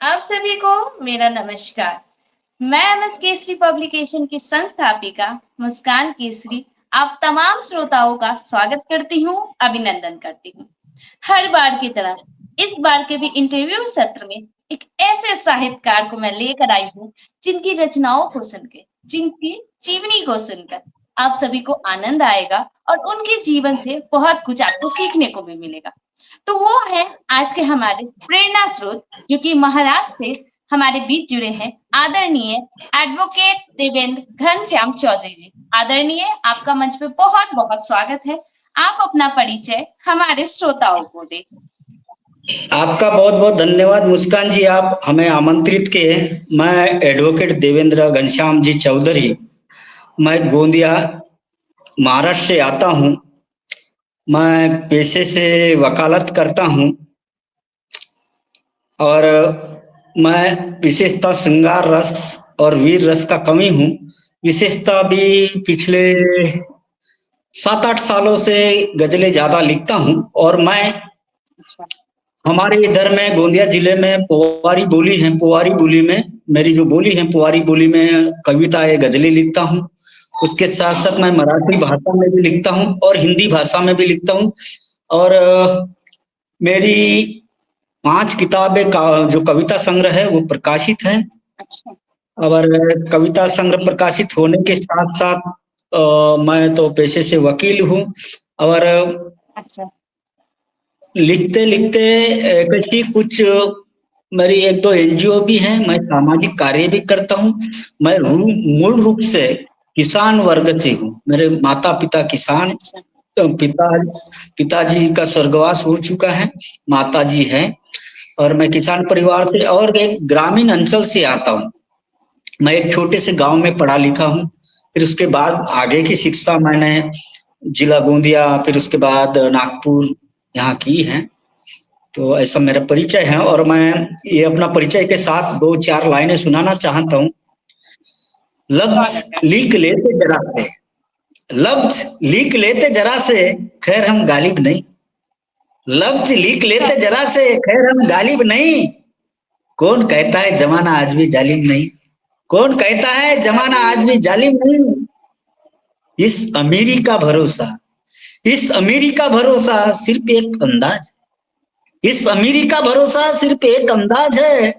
आप सभी को मेरा नमस्कार। मैं एमएस केसरी पब्लिकेशन की संस्थापिका मुस्कान केसरी आप तमाम श्रोताओं का स्वागत करती हूँ, अभिनंदन करती हूँ। हर बार की तरह इस बार के भी इंटरव्यू सत्र में एक ऐसे साहित्यकार को मैं लेकर आई हूँ, जिनकी रचनाओं को सुनकर, जिनकी जीवनी को सुनकर आप सभी को आनंद आएगा और उनके जीवन से बहुत कुछ आपको सीखने को भी मिलेगा। तो वो है आज के हमारे प्रेरणा स्रोत, जो कि महाराष्ट्र से हमारे बीच जुड़े हैं, आदरणीय एडवोकेट देवेंद्र घनश्याम चौधरी जी। आदरणीय, आपका मंच पे बहुत बहुत स्वागत है। आप अपना परिचय हमारे श्रोताओं को दें। आपका बहुत बहुत धन्यवाद मुस्कान जी, आप हमें आमंत्रित किए। मैं एडवोकेट देवेंद्र घनश्याम जी चौधरी, मैं गोंदिया महाराष्ट्र से आता हूँ। मैं पेशे से वकालत करता हूँ और मैं विशेषतः श्रृंगार रस और वीर रस का कवि हूँ। विशेषतः भी पिछले 7-8 सालों से गजलें ज्यादा लिखता हूँ और मैं हमारे इधर में गोंदिया जिले में पोवारी बोली है। पोवारी बोली में मेरी जो बोली है, पोवारी बोली में कविताएं गजलें लिखता हूँ। उसके साथ साथ मैं मराठी भाषा में भी लिखता हूँ और हिंदी भाषा में भी लिखता हूँ। और मेरी 5 किताबें का जो कविता संग्रह है वो प्रकाशित है। और कविता संग्रह प्रकाशित होने के साथ साथ मैं तो पेशे से वकील हूँ और लिखते लिखते कैसी कुछ मेरी 1-2 एनजीओ भी हैं। मैं सामाजिक कार्य भी करता हूँ। मैं मूल रूप से किसान वर्ग से हूँ। मेरे माता पिता किसान, पिताजी का स्वर्गवास हो चुका है, माताजी है और मैं किसान परिवार से और एक ग्रामीण अंचल से आता हूँ। मैं एक छोटे से गांव में पढ़ा लिखा हूँ। फिर उसके बाद आगे की शिक्षा मैंने जिला गोंदिया, फिर उसके बाद नागपुर यहाँ की है। तो ऐसा मेरा परिचय है और मैं ये अपना परिचय के साथ 2-4 लाइनें सुनाना चाहता हूँ। लफ्ज लिख लेते जरा से, लफ्ज लिख लेते जरा से, खैर हम गालिब नहीं। लफ्ज लिख लेते जरा से, खैर हम गालिब नहीं। कौन कहता है जमाना आज भी जालिम नहीं? कौन कहता है जमाना आज भी जालिम नहीं? इस अमीरी का भरोसा, इस अमीरी का भरोसा सिर्फ एक अंदाज, इस अमीरी का भरोसा सिर्फ एक अंदाज है।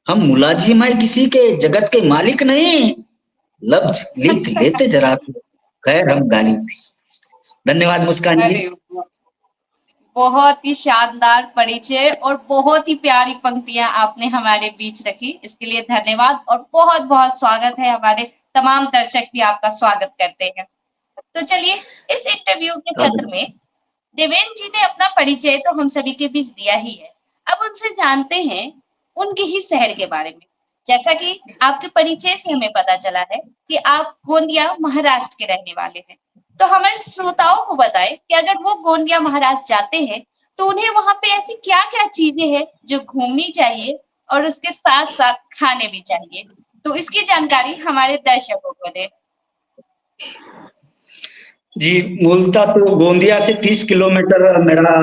हम मुलाजिम है किसी के, जगत के मालिक नहीं। लफ्ज लिख लेते जरा से, खैर हम गालिब नहीं। धन्यवाद मुस्कान जी। बहुत ही शानदार परिचय और बहुत ही प्यारी पंक्तियां आपने हमारे बीच रखी, इसके लिए धन्यवाद और बहुत बहुत स्वागत है। हमारे तमाम दर्शक भी आपका स्वागत करते हैं। तो चलिए, इस इंटरव्यू के सत्र में देवेंद्र जी ने अपना परिचय तो हम सभी के बीच दिया ही है। अब उनसे जानते हैं उनके ही शहर के बारे में। जैसा कि आपके परिचय से हमें पता चला है कि आप गोंदिया महाराष्ट्र के रहने वाले हैं, तो हमारे श्रोताओं को बताएं कि अगर वो गोंदिया महाराष्ट्र जाते हैं तो उन्हें वहां पे ऐसी क्या क्या चीजें हैं जो घूमनी चाहिए और उसके साथ साथ खाने भी चाहिए। तो इसकी जानकारी हमारे दर्शकों को दें। जी, मूलतः तो गोंदिया से 30 किलोमीटर मेरा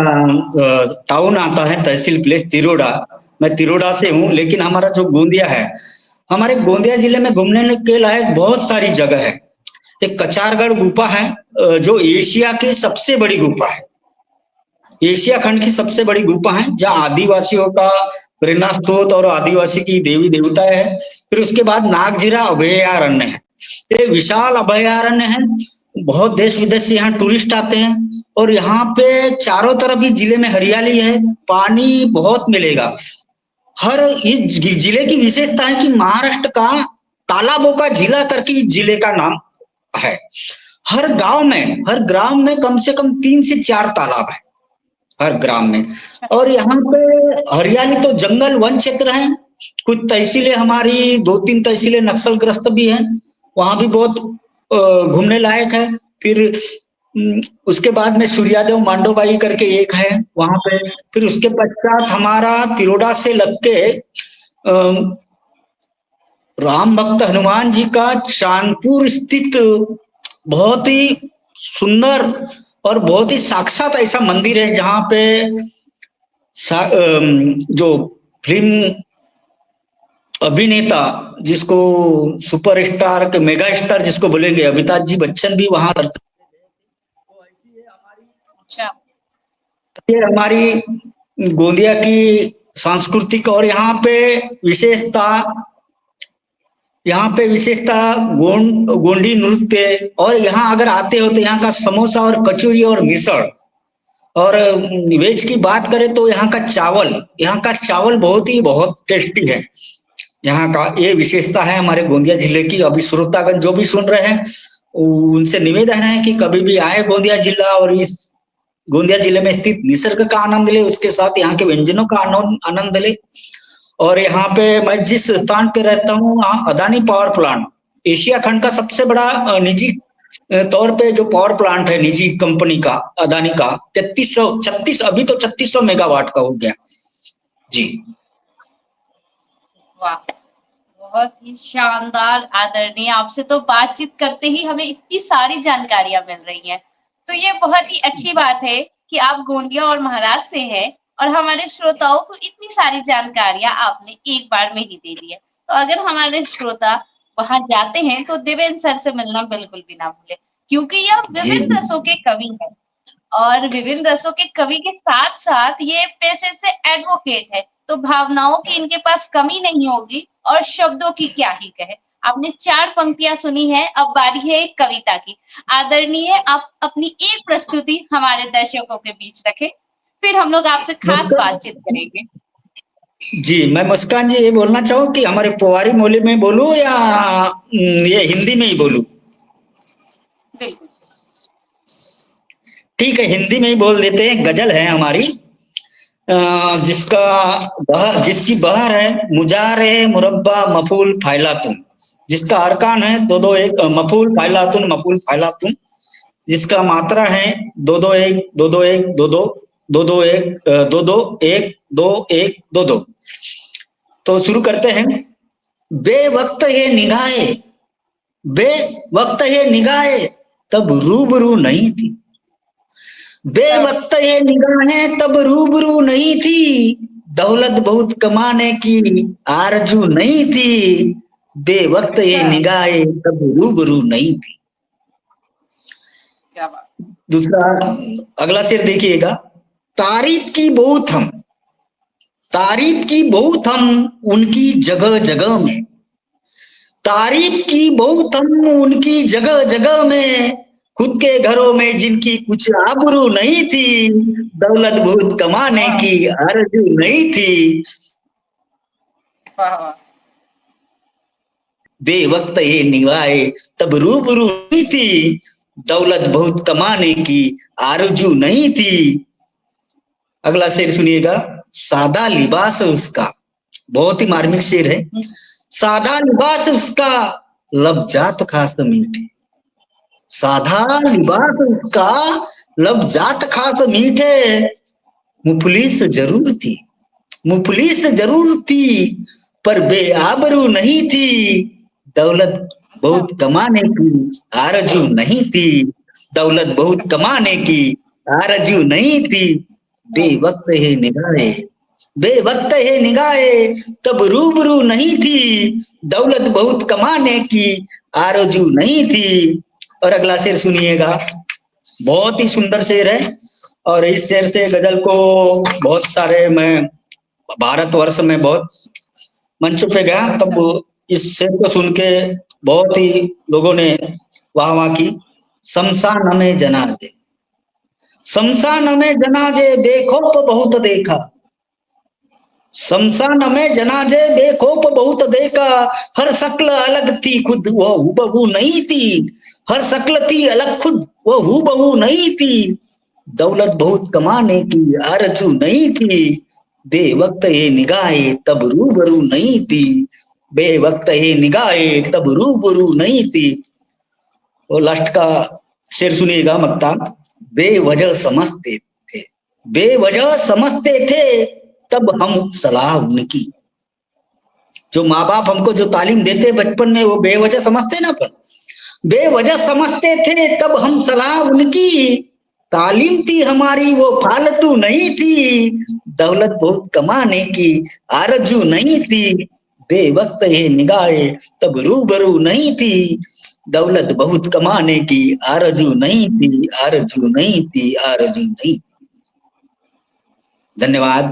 टाउन आता है, तहसील प्लेस तिरोडा। मैं तिरोडा से हूँ, लेकिन हमारा जो गोंदिया है, हमारे गोंदिया जिले में घूमने के लायक बहुत सारी जगह है। एक कचारगढ़ गुफा है जो एशिया की सबसे बड़ी गुफा है, एशिया खंड की सबसे बड़ी गुफा है, जहाँ आदिवासियों का प्रेरणा स्रोत और आदिवासी की देवी देवता है। फिर उसके बाद नागजीरा अभयारण्य है। ये विशाल अभयारण्य है, बहुत देश विदेश से यहाँ टूरिस्ट आते हैं और यहाँ पे चारों तरफ ही जिले में हरियाली है, पानी बहुत मिलेगा। हर इस जिले की विशेषता है कि महाराष्ट्र का तालाबों का जिला करके जिले का नाम है। हर ग्राम में कम से कम 3 से 4 तालाब है हर ग्राम में। और यहाँ पे हरियाली तो जंगल वन क्षेत्र है। कुछ तहसीलें हमारी 2-3 तहसीलें नक्सलग्रस्त भी हैं, वहां भी बहुत घूमने लायक है। फिर उसके बाद में सूर्यादेव मांडोबाई करके एक है वहां पे। फिर उसके पश्चात हमारा तिरोडा से लग के राम भक्त हनुमान जी का चांदपुर स्थित बहुत ही सुंदर और बहुत ही साक्षात ऐसा मंदिर है, जहां पे जो फिल्म अभिनेता जिसको सुपरस्टार के मेगा स्टार जिसको बोलेंगे, अमिताभ जी बच्चन भी वहां पर। तो ऐसी है अच्छा। हमारी गोंदिया की सांस्कृतिक। और यहाँ पे विशेषता गोंडी नृत्य। और यहाँ अगर आते हो तो यहाँ का समोसा और कचौरी और मिसळ। और वेज की बात करें तो यहाँ का चावल बहुत टेस्टी है। यहाँ का ये विशेषता है हमारे गोंदिया जिले की। अभी श्रोतागण जो भी सुन रहे हैं उनसे निवेदन है कि कभी भी आए गोंदिया जिला और इस गोंदिया जिले में स्थित निसर्ग का आनंद ले, उसके साथ यहाँ के व्यंजनों का आनंद ले। और यहाँ पे मैं जिस स्थान पे रहता हूँ वहाँ अदानी पावर प्लांट एशिया खंड का सबसे बड़ा निजी तौर पे जो पावर प्लांट है निजी कंपनी का अदानी का 3336 अभी तो 3600 मेगावाट का हो गया जी। वाह, बहुत ही शानदार आदरणीय। आपसे तो बातचीत करते ही हमें इतनी सारी जानकारियां मिल रही हैं। तो ये बहुत ही अच्छी बात है कि आप गोंदिया और महाराष्ट्र से हैं और हमारे श्रोताओं को इतनी सारी जानकारियां आपने एक बार में ही दे दी है। तो अगर हमारे श्रोता वहां जाते हैं तो देवेंद्र सर से मिलना बिल्कुल भी ना भूले, क्योंकि यह जी विभिन्न रसों के कवि है। और विभिन्न रसों के कवि के साथ साथ ये पेशे से एडवोकेट है, तो भावनाओं की इनके पास कमी नहीं होगी और शब्दों की क्या ही कहे। आपने 4 पंक्तियां सुनी है, अब बारी है एक कविता की। आदरणीय, आप अपनी एक प्रस्तुति हमारे दर्शकों के बीच रखें, फिर हम लोग आपसे खास बातचीत करेंगे। जी मैं मुस्कान जी ये बोलना चाहूँ कि हमारे पोवारी मोली में बोलूं या ये हिंदी में ही बोलूं? बिल्कुल। ठीक है, हिंदी में ही बोल देते हैं। गजल है हमारी जिसकी बहर है मुजारे मुरब्बा मफूल फाइलातुन। जिसका अरकान है दो दो एक मफूल फाइलातुन। जिसका मात्रा है दो दो एक दो दो एक दो दो दो दो एक दो दो एक दो एक दो दो। तो शुरू करते हैं। बेवक्त ये निगाहे तब रूबरू नहीं थी। बेवक्त ये निगाहें तब रूबरू नहीं थी। दौलत बहुत कमाने की आरजू नहीं थी। बेवक्त ये निगाहें तब रूबरू नहीं थी। क्या बात। दूसरा अगला शेर देखिएगा। तारीफ की बहुत हम उनकी जगह जगह में। तारीफ की बहुत हम उनकी जगह जगह में। खुद के घरों में जिनकी कुछ आबरू नहीं थी। दौलत बहुत कमाने की आरज़ू नहीं थी। बेवक्त ये निभाए तब रूबरू नहीं थी। दौलत बहुत कमाने की आरज़ू नहीं थी। अगला शेर सुनिएगा। सादा लिबास उसका, बहुत ही मार्मिक शेर है। सादा लिबास उसका लब जात खास मीठे। साधा लिबास उसका लब जात खास मीठे। मुफलिस जरूर थी पर बेआबरू नहीं थी। दौलत बहुत कमाने की आरजू नहीं थी। दौलत बहुत कमाने की आरजू नहीं थी। बेवक्त है निगाहे तब रूबरू नहीं थी। दौलत बहुत कमाने की आरजू नहीं थी। और अगला शेर सुनिएगा, बहुत ही सुंदर शेर है। और इस शेर से गजल को बहुत सारे मैं भारतवर्ष में बहुत मंचों पे गया, तब इस शेर को सुन के बहुत ही लोगों ने वाह वाह की। शमशान में जनाजे बेखौफ बहुत देखा। शमशान में जनाजे बेखौफ बहुत देखा। हर शक्ल अलग थी खुद वो हूबहू नहीं थी। हर शक्ल थी अलग खुद वो हूबहू नहीं थी। दौलत बहुत कमाने की आरजू नहीं थी। बेवक्त ये निगाहें तब रूबरू नहीं थी। बेवक्त ये निगाहें तब रूबरू नहीं थी। और लास्ट का शेर सुनिएगा मक्ता। बेवजह समझते थे तब हम सलाह उनकी। जो माँ बाप हमको जो तालीम देते बचपन में वो बेवजह समझते ना, पर बेवजह समझते थे तब हम सलाह उनकी। तालीम थी हमारी वो फालतू नहीं थी। दौलत बहुत कमाने की आरजू नहीं थी। बेवक्त ये निगाहें तब रूबरू नहीं थी, दौलत बहुत कमाने की आरजू नहीं थी, आरजू नहीं थी, आरजू नहीं। धन्यवाद।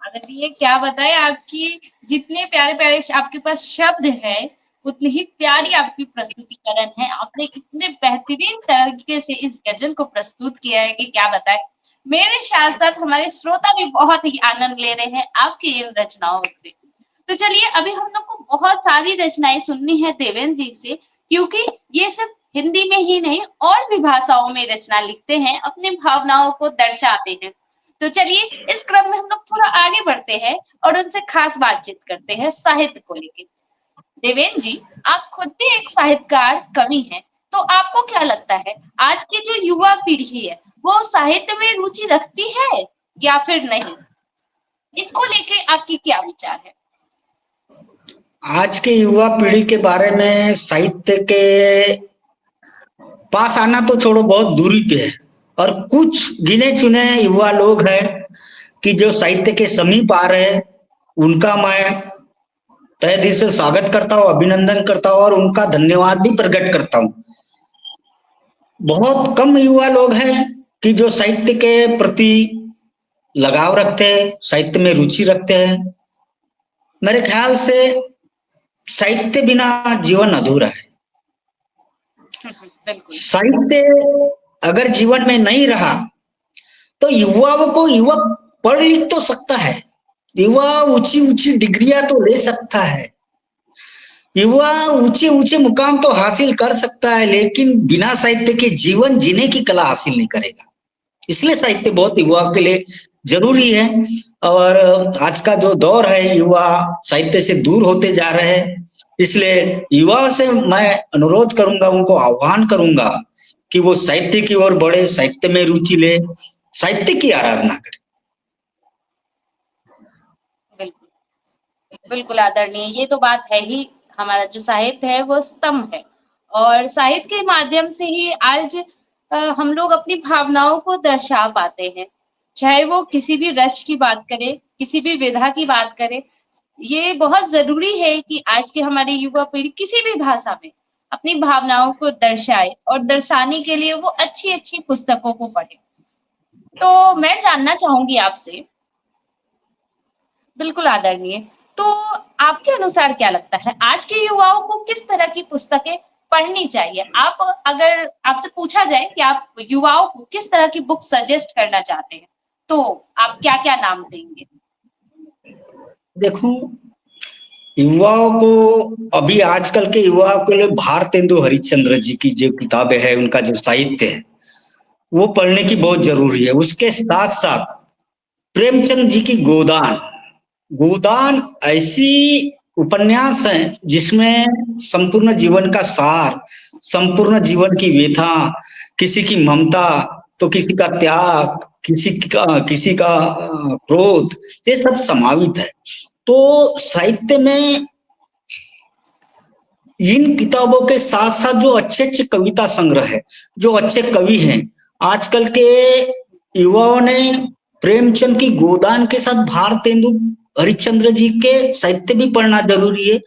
अगर ये क्या बताए, आपकी जितने प्यारे प्यारे आपके पास शब्द है, उतनी ही प्यारी आपकी प्रस्तुतिकरण है। आपने इतने बेहतरीन तरीके से इस गजल को प्रस्तुत किया है कि क्या बताए। मेरे साथ साथ हमारे श्रोता भी बहुत ही आनंद ले रहे हैं आपकी इन रचनाओं से। तो चलिए, अभी हम लोग को बहुत सारी रचनाएं सुननी है देवेंद्र जी से, क्योंकि ये सिर्फ हिंदी में ही नहीं और भी भाषाओं में रचना लिखते हैं, अपनी भावनाओं को दर्शाते हैं। तो चलिए, इस क्रम में हम लोग थोड़ा आगे बढ़ते हैं और उनसे खास बातचीत करते हैं साहित्य को लेकर। देवेंद्र जी, आप खुद भी एक साहित्यकार कवि हैं, तो आपको क्या लगता है आज की जो युवा पीढ़ी है वो साहित्य में रुचि रखती है या फिर नहीं? इसको लेके आपकी क्या विचार है? आज की युवा पीढ़ी के बारे में साहित्य के पास आना तो छोड़ो, बहुत दूरी पे है। और कुछ गिने चुने युवा लोग हैं कि जो साहित्य के समीप आ रहे हैं, उनका मैं तहे दिल से स्वागत करता हूँ, अभिनंदन करता हूँ और उनका धन्यवाद भी प्रकट करता हूँ। बहुत कम युवा लोग हैं कि जो साहित्य के प्रति लगाव रखते हैं, साहित्य में रुचि रखते हैं। मेरे ख्याल से साहित्य बिना जीवन अधूरा है। साहित्य अगर जीवन में नहीं रहा तो युवाओं को युवा पढ़ लिख तो सकता है, युवा ऊंची ऊंची डिग्रियां तो ले सकता है, युवा ऊंचे ऊंचे मुकाम तो हासिल कर सकता है, लेकिन बिना साहित्य के जीवन जीने की कला हासिल नहीं करेगा। इसलिए साहित्य बहुत युवा के लिए जरूरी है। और आज का जो दौर है, युवा साहित्य से दूर होते जा रहे हैं। इसलिए युवाओं से मैं अनुरोध करूंगा, उनको आह्वान करूंगा कि वो साहित्य की ओर बढ़े, साहित्य में रुचि ले, साहित्य की आराधना करें। बिल्कुल बिल्कुल आदरणीय, ये तो बात है ही। हमारा जो साहित्य है वो स्तंभ है, और साहित्य के माध्यम से ही आज हम लोग अपनी भावनाओं को दर्शा पाते हैं। चाहे वो किसी भी रस की बात करें, किसी भी विधा की बात करें, ये बहुत जरूरी है कि आज की हमारी युवा पीढ़ी किसी भी भाषा में अपनी भावनाओं को दर्शाए, और दर्शाने के लिए वो अच्छी अच्छी पुस्तकों को पढ़े। तो मैं जानना चाहूंगी आपसे, बिल्कुल आदरणीय, तो आपके अनुसार क्या लगता है आज के युवाओं को किस तरह की पुस्तकें पढ़नी चाहिए? आप, अगर आपसे पूछा जाए कि आप युवाओं को किस तरह की बुक सजेस्ट करना चाहते हैं, तो आप क्या क्या नाम देंगे? देखो, युवाओं को, अभी आजकल के युवाओं के लिए भारतेंदु हरिश्चंद्र जी की जो किताबें हैं, उनका जो साहित्य है वो पढ़ने की बहुत जरूरी है। उसके साथ साथ प्रेमचंद जी की गोदान, गोदान ऐसी उपन्यास है जिसमें संपूर्ण जीवन का सार, संपूर्ण जीवन की व्यथा, किसी की ममता तो किसी का त्याग, किसी का क्रोध, ये सब समावित है। तो साहित्य में इन किताबों के साथ साथ जो अच्छे अच्छे कविता संग्रह है, जो अच्छे कवि हैं, आजकल के युवाओं ने प्रेमचंद की गोदान के साथ भारतेंदु हरिश्चंद्र जी के साहित्य भी पढ़ना जरूरी है।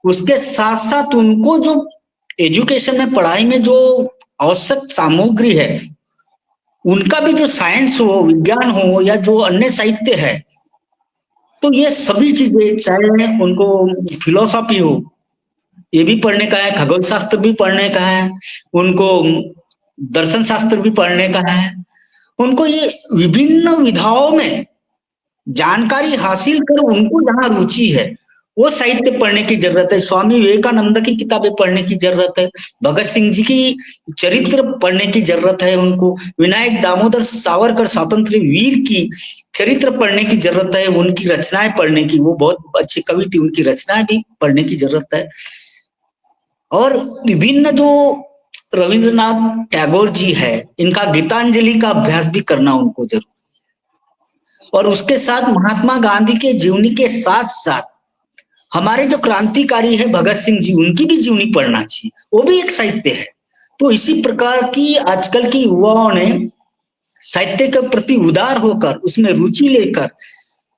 उसके साथ साथ उनको जो एजुकेशन में, पढ़ाई में जो आवश्यक सामग्री है, उनका भी जो साइंस हो, विज्ञान हो या जो अन्य साहित्य है, तो ये सभी चीजें, चाहे उनको फिलोसॉफी हो, ये भी पढ़ने का है, खगोल शास्त्र भी पढ़ने का है, उनको दर्शन शास्त्र भी पढ़ने का है, उनको ये विभिन्न विधाओं में जानकारी हासिल कर उनको जहां रुचि है वो साहित्य पढ़ने की जरूरत है। स्वामी विवेकानंद की किताबें पढ़ने की जरूरत है, भगत सिंह जी की चरित्र पढ़ने की जरूरत है, उनको विनायक दामोदर सावरकर स्वतंत्र वीर की चरित्र पढ़ने की जरूरत है, उनकी रचनाएं पढ़ने की, वो बहुत अच्छे कवि थे, उनकी रचनाएं भी पढ़ने की जरूरत है। और विभिन्न जो रविंद्रनाथ टैगोर जी है, इनका गीतांजलि का अभ्यास भी करना उनको जरूर। और उसके साथ महात्मा गांधी के जीवनी के साथ साथ हमारे जो क्रांतिकारी है भगत सिंह जी, उनकी भी जीवनी पढ़ना चाहिए, वो भी एक साहित्य है। तो इसी प्रकार की आजकल की युवाओं ने साहित्य के प्रति उदार होकर, उसमें रुचि लेकर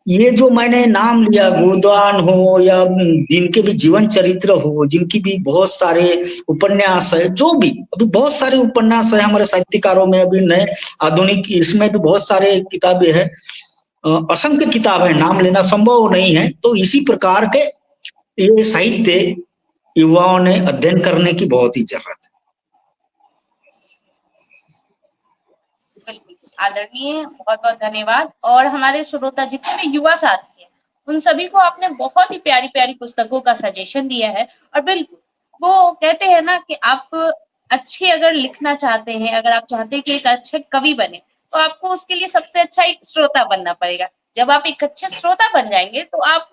ये जो मैंने नाम लिया, गोदान हो या जिनके भी जीवन चरित्र हो, जिनकी भी बहुत सारे उपन्यास है, जो भी अभी बहुत सारे उपन्यास है हमारे साहित्यकारों में, अभी नए आधुनिक इसमें भी बहुत सारे किताबें हैं, असंख्य किताब है, नाम लेना संभव नहीं है। तो इसी प्रकार के ये साहित्य युवाओं ने अध्ययन करने की बहुत ही जरूरत है। बिल्कुल आदरणीय, बहुत बहुत धन्यवाद। और हमारे श्रोता जितने भी युवा साथी हैं, उन सभी को आपने बहुत ही प्यारी प्यारी पुस्तकों का सजेशन दिया है। और बिल्कुल वो कहते हैं ना कि आप अच्छे अगर लिखना चाहते हैं, अगर आप चाहते हैं कि एक अच्छे कवि बने, तो आपको उसके लिए सबसे अच्छा एक श्रोता बनना पड़ेगा। जब आप एक अच्छे श्रोता बन जाएंगे तो आप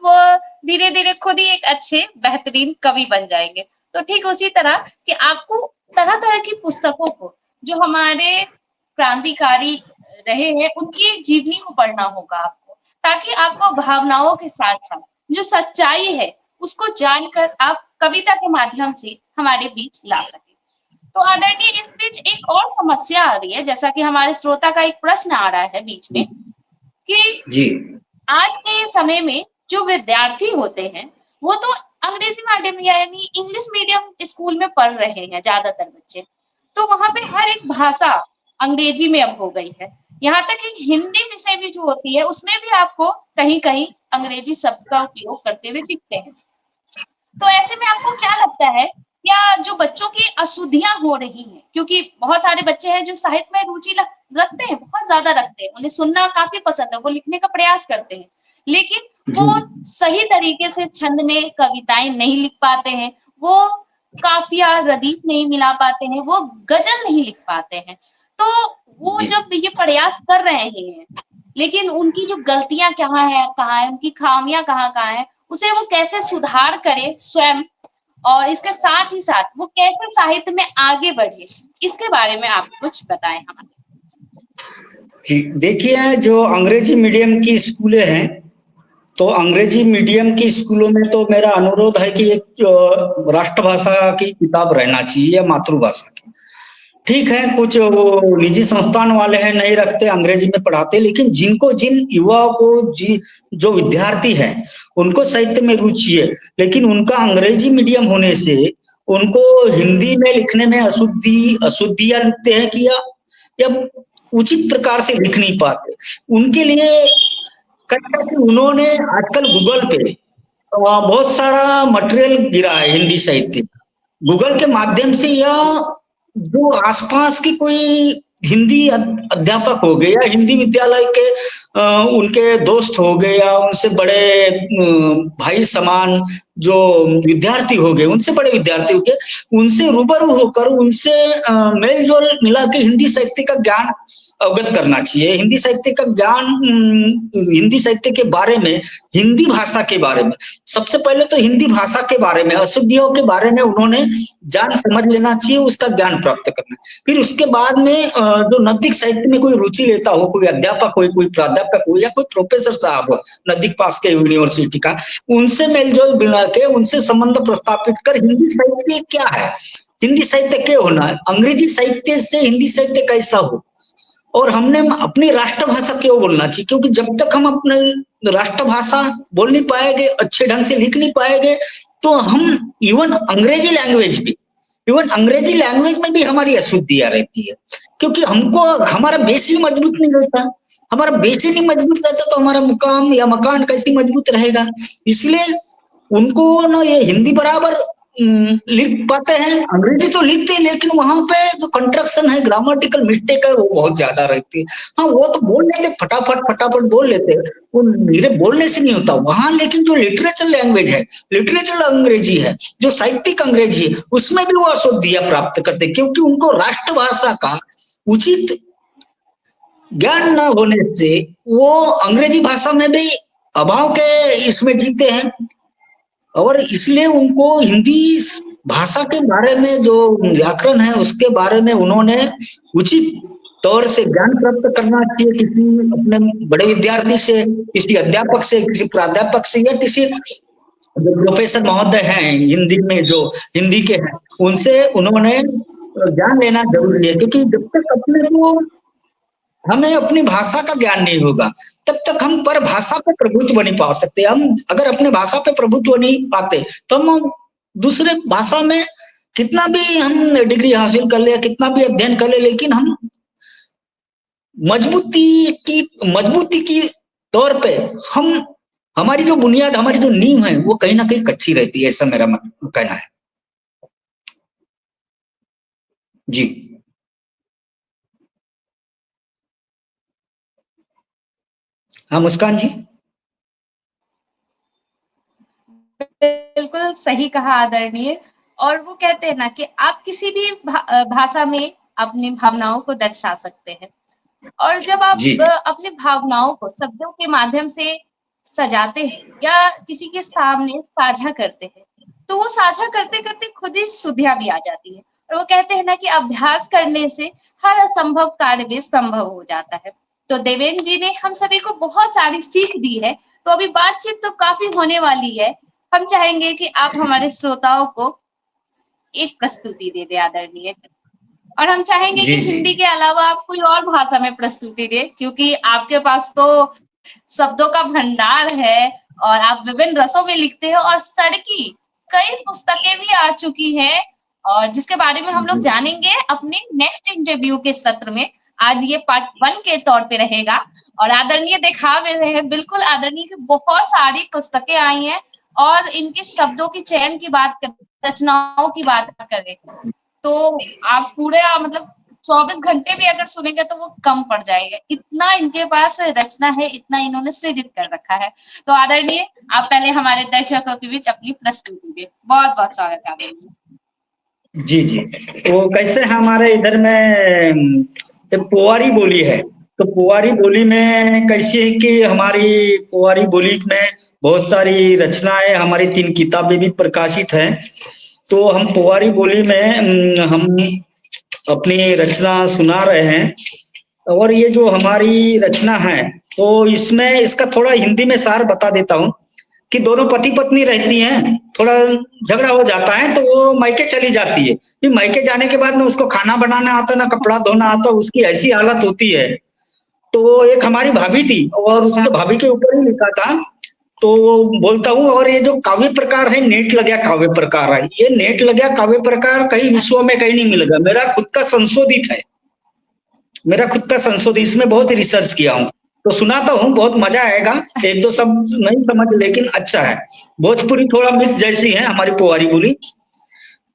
धीरे धीरे खुद ही एक अच्छे बेहतरीन कवि बन जाएंगे। तो ठीक उसी तरह कि आपको तरह तरह की पुस्तकों को, जो हमारे क्रांतिकारी रहे हैं, उनकी जीवनी को पढ़ना होगा आपको, ताकि आपको भावनाओं के साथ साथ जो सच्चाई है उसको जानकर आप कविता के माध्यम से हमारे बीच ला सके। तो आदरणीय, इस बीच एक और समस्या आ रही है, जैसा कि हमारे श्रोता का एक प्रश्न आ रहा है बीच में, कि जी आज के समय में जो विद्यार्थी होते हैं वो तो अंग्रेजी माध्यम यानी इंग्लिश मीडियम स्कूल में पढ़ रहे हैं ज्यादातर बच्चे। तो वहां पे हर एक भाषा अंग्रेजी में अब हो गई है। यहाँ तक कि हिंदी विषय भी जो होती है उसमें भी आपको कहीं कहीं अंग्रेजी शब्द का उपयोग करते हुए दिखते हैं। तो ऐसे में आपको क्या लगता है, क्या जो बच्चों की अशुद्धियां हो रही हैं, क्योंकि बहुत सारे बच्चे हैं जो साहित्य में रुचि रखते हैं, बहुत ज्यादा रखते हैं, उन्हें सुनना काफी पसंद है, वो लिखने का प्रयास करते हैं, लेकिन जी वो सही तरीके से छंद में कविताएं नहीं लिख पाते हैं, वो काफिया रदीफ नहीं मिला पाते हैं, वो गजल नहीं लिख पाते हैं। तो वो जी जब ये प्रयास कर रहे हैं, लेकिन उनकी जो गलतियां कहाँ है, उनकी खामियां कहाँ है, उसे वो कैसे सुधार करे स्वयं, और इसके साथ ही साथ वो कैसे साहित्य में आगे बढ़े, इसके बारे में आप कुछ बताएं हमें। जी, देखिए जो अंग्रेजी मीडियम की स्कूलें हैं, तो अंग्रेजी मीडियम की स्कूलों में तो मेरा अनुरोध है कि एक राष्ट्रभाषा की किताब रहना चाहिए या मातृभाषा की। ठीक है, कुछ वो निजी संस्थान वाले हैं नहीं रखते, अंग्रेजी में पढ़ाते, लेकिन जिन युवाओं को जो विद्यार्थी हैं उनको साहित्य में रुचि है, लेकिन उनका अंग्रेजी मीडियम होने से उनको हिंदी में लिखने में अशुद्धियां लिखते हैं कि या उचित प्रकार से लिख नहीं पाते। उनके लिए कहीं कि उन्होंने आजकल गूगल पे बहुत सारा मटेरियल गिरा है हिंदी साहित्य। गूगल के माध्यम से या जो आसपास की कोई हिंदी अध्यापक हो गए या हिंदी विद्यालय के उनके दोस्त हो गए या उनसे बड़े भाई समान जो विद्यार्थी हो गए, उनसे बड़े विद्यार्थी हो गए, उनसे रूबरू होकर उनसे मेल जोल मिला के हिंदी साहित्य का ज्ञान अवगत करना चाहिए। हिंदी साहित्य का ज्ञान, हिंदी साहित्य के बारे में, हिंदी भाषा के बारे में, सबसे पहले तो हिंदी भाषा के बारे में, अशुद्धियों के बारे में उन्होंने जान समझ लेना चाहिए, उसका ज्ञान प्राप्त करना। फिर उसके बाद में जो नैतिक साहित्य में कोई रुचि लेता हो, कोई अध्यापक हो, कोई प्राध्यापक हो या कोई प्रोफेसर साहब हो नजदीक पास के यूनिवर्सिटी का, उनसे मेलजोल मिला के उनसे संबंध प्रस्तापित कर हिंदी साहित्य क्या है, हिंदी साहित्य क्या होना है, अंग्रेजी साहित्य से हिंदी साहित्य कैसा हो, और हमने अपनी राष्ट्रभाषा क्यों बोलना चाहिए, क्योंकि जब तक हम अपनी राष्ट्रभाषा बोल नहीं पाएंगे, अच्छे ढंग से लिख नहीं पाएंगे, तो हम इवन अंग्रेजी लैंग्वेज में भी हमारी अशुद्धियां रहती है, क्योंकि हमको हमारा बेस ही मजबूत नहीं रहता। हमारा बेस ही नहीं मजबूत रहता तो हमारा मुकाम या मकान कैसे मजबूत रहेगा। इसलिए उनको ना ये हिंदी बराबर लिख पाते हैं, अंग्रेजी तो लिखते हैं, लेकिन वहां पे जो कंस्ट्रक्शन है, ग्रामेटिकल मिस्टेक है, वो बहुत ज्यादा रहती है। हाँ, वो तो बोल लेते, फटाफट बोल लेते, वो मेरे बोलने से नहीं होता वहां, लेकिन जो लिटरेचर लैंग्वेज है, लिटरेचर अंग्रेजी है, जो साहित्यिक अंग्रेजी है, उसमें भी वो अशुद्धियां प्राप्त करते, क्योंकि उनको राष्ट्रभाषा का उचित ज्ञान न होने से वो अंग्रेजी भाषा में भी अभाव के इसमें जीते हैं, और इसलिए उनको हिंदी भाषा के बारे में जो व्याकरण है उसके बारे में उन्होंने उचित तौर से ज्ञान प्राप्त करना चाहिए, किसी अपने बड़े विद्यार्थी से, किसी अध्यापक से, किसी प्राध्यापक से, या किसी जो प्रोफेसर महोदय हैं हिंदी में, जो हिंदी के हैं, उनसे उन्होंने ज्ञान लेना जरूरी है। क्योंकि जब तक अपने को हमें अपनी भाषा का ज्ञान नहीं होगा, तब तक हम पर भाषा पे प्रभुत्व नहीं पा सकते। हम अगर अपने भाषा पे प्रभुत्व नहीं पाते तो हम दूसरे भाषा में कितना भी हम डिग्री हासिल कर ले, कितना भी अध्ययन कर ले, लेकिन हम मजबूती की तौर पे हम हमारी जो बुनियाद, हमारी जो नींव है, वो कहीं ना कहीं कच्ची रहती है। ऐसा मेरा कहना है जी। हाँ मुस्कान जी। बिल्कुल सही कहा आदरणीय। और वो कहते हैं ना कि आप किसी भी भाषा में अपनी भावनाओं को दर्शा सकते हैं। और जब आप जी अपनी भावनाओं को शब्दों के माध्यम से सजाते हैं या किसी के सामने साझा करते हैं, तो वो साझा करते-करते खुद ही सुधियाँ भी आ जाती है। और वो कहते हैं ना कि अभ्यास करने से हर असंभव कार्य भी संभव हो जाता है। तो देवेंद्र जी ने हम सभी को बहुत सारी सीख दी है, तो अभी बातचीत तो काफ़ी होने वाली है। हम चाहेंगे कि आप हमारे श्रोताओं को एक प्रस्तुति दे दें आदरणीय। और हम चाहेंगे जी कि जी हिंदी के अलावा आप कोई और भाषा में प्रस्तुति दें, क्योंकि आपके पास तो शब्दों का भंडार है और आप विभिन्न रसों में लिखते हैं और सर की कई पुस्तकें भी आ चुकी हैं, और जिसके बारे में हम लोग जी जानेंगे अपने नेक्स्ट इंटरव्यू के सत्र में। आज ये पार्ट 1 के तौर पे रहेगा। और आदरणीय दिखा भी रहे हैं, बिल्कुल आदरणीय की बहुत सारी पुस्तकें आई हैं। और इनके शब्दों की चयन की बात करें, रचनाओं की बात करें, तो आप पूरे मतलब 24 घंटे भी अगर सुनेंगे तो वो कम पड़ जाएगा। इतना इनके पास रचना है, इतना इन्होंने सृजित कर रखा है। तो आदरणीय, आप पहले हमारे दर्शकों के बीच अपनी प्रस्तुति दें। बहुत-बहुत स्वागत है आदरणीय। जी जी। तो कैसे हमारे इधर में एक पोवारी बोली है, तो पोवारी बोली में कैसी है कि हमारी पोवारी बोली में बहुत सारी रचनाएं, हमारी 3 किताबें भी प्रकाशित हैं। तो हम पोवारी बोली में हम अपनी रचना सुना रहे हैं। और ये जो हमारी रचना है, तो इसमें इसका थोड़ा हिंदी में सार बता देता हूँ कि दोनों पति पत्नी रहती हैं, थोड़ा झगड़ा हो जाता है तो वो मायके चली जाती है। फिर मायके जाने के बाद ना उसको खाना बनाना आता, ना कपड़ा धोना आता, उसकी ऐसी हालत होती है। तो एक हमारी भाभी थी और अच्छा, उसके भाभी के ऊपर ही लिखा था। तो बोलता हूँ, और ये जो काव्य प्रकार है, नेट लग गया काव्य प्रकार है, ये नेट लग गया काव्य प्रकार कहीं विश्व में कहीं नहीं मिलेगा। मेरा खुद का संशोधित है, मेरा खुद का संशोधित, इसमें बहुत रिसर्च किया हूँ। तो सुनाता हूँ, बहुत मजा आएगा। एक दो अच्छा। शब्द नहीं समझ, लेकिन अच्छा है। भोजपुरी थोड़ा मिक्स जैसी है हमारी पोवारी बोली।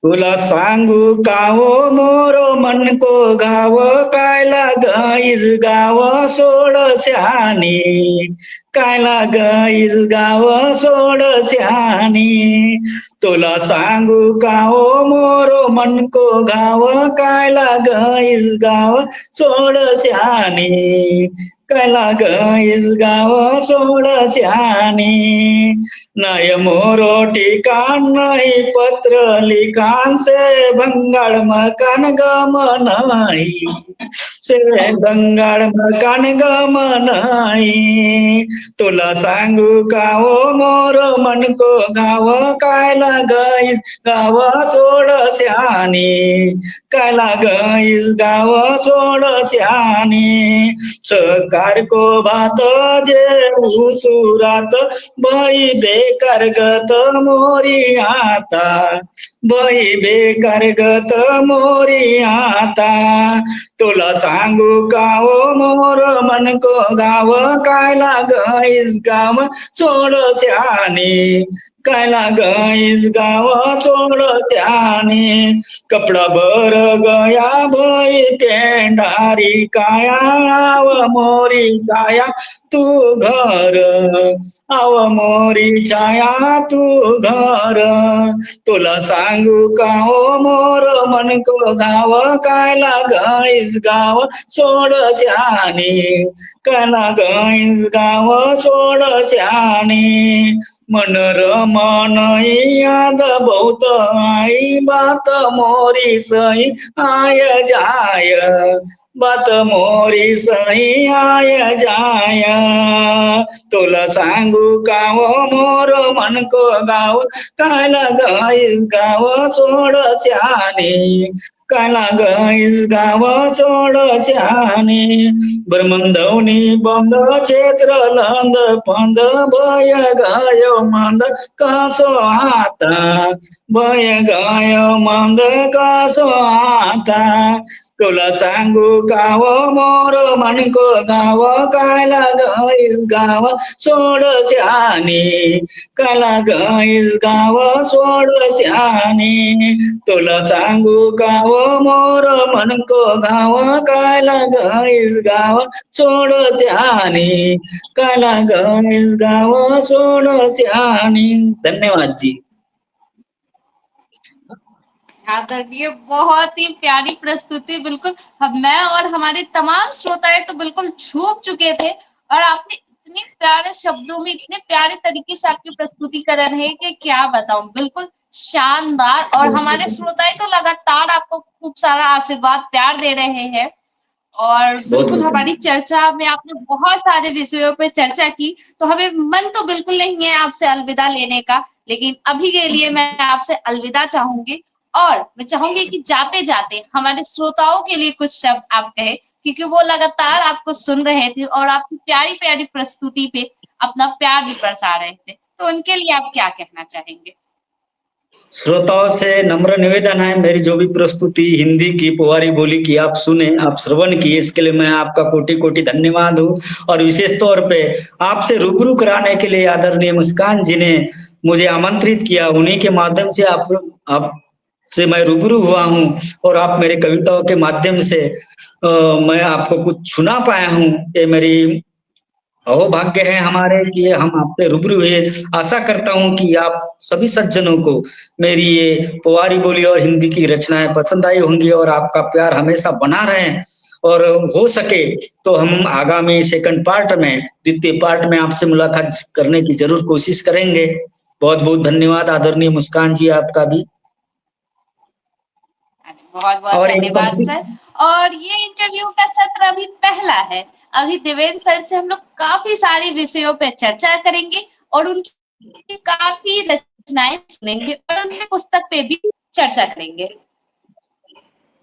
तुला सांगू कावो मोरो मन को गाव, कायला गाईज गाव सोड शहाणी, कायला गाईज गाव सोड शहाणी। तुला सांगू कावो मोरो मन को गाव, कायला गाईज गाव सोड शहाणी, कायला गाईज गाव सोड शहाणी। नय मोरो ठिकाण नहीं पत्र लिखान, से बंगाल मकान गम नहीं, से बंगाल मकान गम नहीं। तुला सांगू कावो मोर मन को गाव, कायला गईस गाव सोड शहाणी, कायला गईस गाव सोड शहाणी। सकार को भात जे सुरात, बई बेकार गत मोरी आता, बई बेकार गत मोरी आता। तुला सांगू कावो मोर मन को गाव, कायला गईस गाव सोड शहाणी, कायला गईस गाव सोड शहाणी। कपड़ा भर गया भई पेंडारी, काया आव मोरी छाया तू घर, आव मोरी छाया तू घर। तुला सांगू काहो मोर मन को गाव, कायला गईस गाव सोड शहाणी, कायला गईस गाव सोड शहाणी। मन रमन याद बहुत आई, बात मोरी सही आय जाय, बात मोरी सही आय जाय। तुला सांगू कावो मोर मन को गाव, कायला गईस गाव सोड शहाणी, काला गाईस गाव सोड शहाणे ब्रह्मंदवनी बंद क्षेत्र लंद पंद भय गाय मंद कासो आता भय गाय मंद कासो आता तुला सांगू गाव मोर म्हणको गाव काला गाईस गाव सोड शहाणे काला गाईस गाव सोड शहाणे तुला सांगू गाव मोर म्हणको गाव काला गाईस गाव सोड शहाणे काला गाईस गाव सोड शहाणे। धन्यवाद जी। आदरणीय, बहुत ही प्यारी प्रस्तुति। बिल्कुल मैं और हमारे तमाम श्रोताएं तो बिल्कुल झूम चुके थे, और आपने इतने प्यारे शब्दों में इतने प्यारे तरीके से आपकी प्रस्तुति कर रहे हैं कि क्या बताऊं। बिल्कुल शानदार। और हमारे श्रोताएं तो लगातार आपको खूब सारा आशीर्वाद प्यार दे रहे हैं। और बहुत बिल्कुल बहुत हमारी चर्चा में आपने बहुत सारे विषयों पे चर्चा की, तो हमें मन तो बिल्कुल नहीं है आपसे अलविदा लेने का, लेकिन अभी के लिए मैं आपसे अलविदा चाहूंगी। और मैं चाहूंगी कि जाते जाते हमारे श्रोताओं के लिए कुछ शब्द आप कहें, क्योंकि वो लगातार आपको सुन रहे थे और आपकी प्यारी प्यारी प्रस्तुति पे अपना प्यार भी बरसा रहे थे, तो उनके लिए आप क्या कहना चाहेंगे? श्रोताओं से नम्र निवेदन है, मेरी जो भी प्रस्तुति हिंदी की पुआरी बोली की आप सुने, आप श्रवण किए, इसके लिए मैं आपका कोटि कोटि धन्यवाद हूँ। और विशेष तौर पे आपसे रूबरू कराने के लिए आदरणीय मुस्कान जी ने मुझे आमंत्रित किया, उन्हीं के माध्यम से आप से मैं रूबरू हुआ हूँ। और आप मेरे कविताओं के माध्यम से मैं आपको कुछ सुना पाया हूँ। ये मेरी अहोभाग्य है हमारे कि हम आपसे रूबरू हुए। आशा करता हूं कि आप सभी सज्जनों को मेरी ये पुआरी बोली और हिंदी की रचनाएं पसंद आई होंगी, और आपका प्यार हमेशा बना रहे। और हो सके तो हम आगामी सेकंड पार्ट में, द्वितीय पार्ट में आपसे मुलाकात करने की जरूर कोशिश करेंगे। बहुत बहुत धन्यवाद आदरणीय मुस्कान जी, आपका भी। बहुत बहुत और एक धन्यवाद सर। और ये इंटरव्यू का सत्र अभी पहला है। अभी देवेंद्र सर से हम लोग काफी सारे विषयों पे चर्चा करेंगे, और उनकी काफी रचनाएं सुनेंगे, और उनके पुस्तक पे भी चर्चा करेंगे।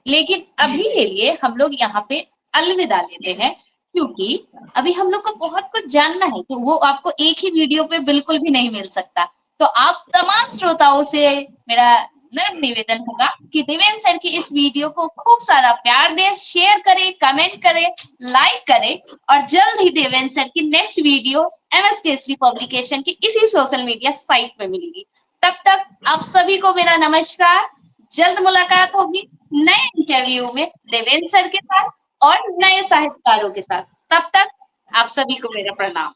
लेकिन अभी के लिए हम लोग यहाँ पे अलविदा लेते हैं, क्योंकि अभी हम लोग को बहुत कुछ जानना है, तो वो आपको एक ही वीडियो पे बिल्कुल भी नहीं मिल सकता। तो आप तमाम श्रोताओं से मेरा नम्र निवेदन होगा कि देवेंद्र सर की इस वीडियो को खूब सारा प्यार दें, शेयर करें, कमेंट करें, लाइक करें। और जल्द ही देवेंद्र सर की next video MS Kesari publication की इसी सोशल मीडिया साइट पे मिलेगी। तब तक आप सभी को मेरा नमस्कार। जल्द मुलाकात होगी नए इंटरव्यू में देवेंद्र सर के साथ और नए साहित्यकारों के साथ। तब तक आप सभी को मेरा प्रणाम।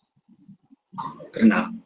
प्रणाम।